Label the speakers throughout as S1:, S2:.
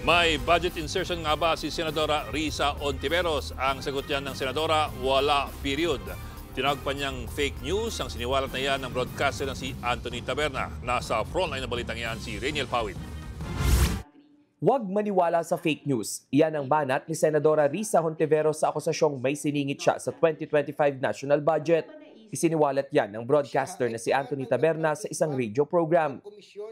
S1: May budget insertion nga ba si Senadora Risa Hontiveros? Ang sagot niyan ng Senadora, wala, period. Tinawag pa niyang fake news ang siniwalat na yan ng broadcaster na si Anthony Taberna. Nasa frontline na balitang yan si Rainiel Pawid.
S2: Huwag maniwala sa fake news. Iyan ang banat ni Senadora Risa Hontiveros sa akusasyong may siningit siya sa 2025 national budget. Isiniwalat yan ng broadcaster na si Anthony Taberna sa isang radio program.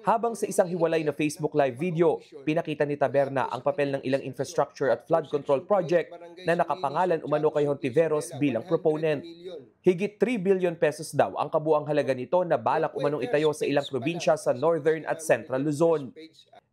S2: Habang sa isang hiwalay na Facebook Live video, pinakita ni Taberna ang papel ng ilang infrastructure at flood control project na nakapangalan umano kay Hontiveros bilang proponent. Higit 3 billion pesos daw ang kabuang halaga nito na balak umanong itayo sa ilang probinsya sa Northern at Central Luzon.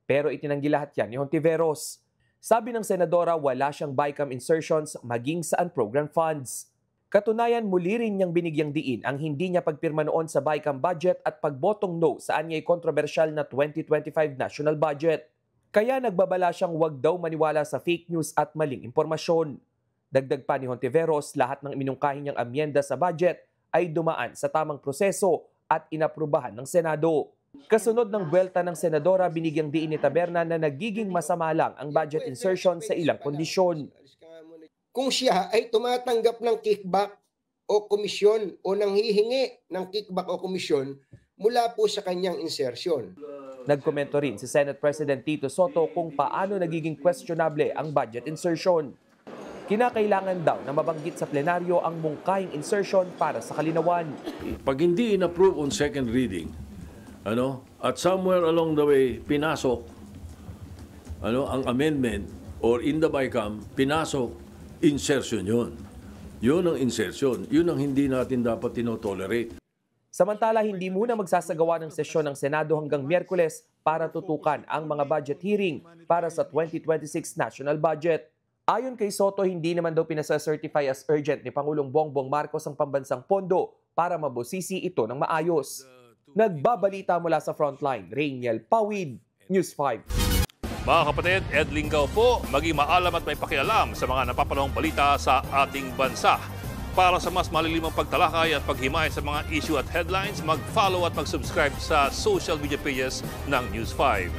S2: Pero itinanggi lahat yan ni Hontiveros. Sabi ng senadora, wala siyang BICAM insertions maging sa unprogrammed funds. Katunayan, muli rin niyang binigyang diin ang hindi niya pagpirma noon sa BICAM budget at pagbotong no sa anyay kontrobersyal na 2025 national budget. Kaya nagbabala siyang huwag daw maniwala sa fake news at maling impormasyon. Dagdag pa ni Hontiveros, lahat ng iminungkahi niyang amyenda sa budget ay dumaan sa tamang proseso at inaprubahan ng Senado. Kasunod ng buwelta ng senadora, binigyang diin ni Taberna na nagiging masama lang ang budget insertion sa ilang kondisyon.
S3: Kung siya ay tumatanggap ng kickback o komisyon o nanghihingi ng kickback o komisyon mula po sa kanyang insertion.
S2: Nagkomento rin si Senate President Tito Soto kung paano nagiging questionable ang budget insertion. Kinakailangan daw na mabanggit sa plenaryo ang mungkahing insertion para sa kalinawan.
S4: Pag hindi in-approve on second reading, at somewhere along the way, pinasok ang amendment or in the BICAM, pinasok, insertion yun. Yun ang insertion. Yun ang hindi natin dapat tinotolerate.
S2: Samantala, hindi muna magsasagawa ng sesyon ng Senado hanggang Miyerkules para tutukan ang mga budget hearing para sa 2026 national budget. Ayon kay Soto, hindi naman daw pinasa-certify as urgent ni Pangulong Bongbong Marcos ang pambansang pondo para mabusisi ito ng maayos. Nagbabalita mula sa Frontline, Rainiel Pawid, News 5.
S1: Mga kapatid, Ed Lingaw po, maging maalam at may pakialam sa mga napapanahong balita sa ating bansa. Para sa mas malilimang pagtalakay at paghimay sa mga issue at headlines, mag-follow at mag-subscribe sa social media pages ng News 5.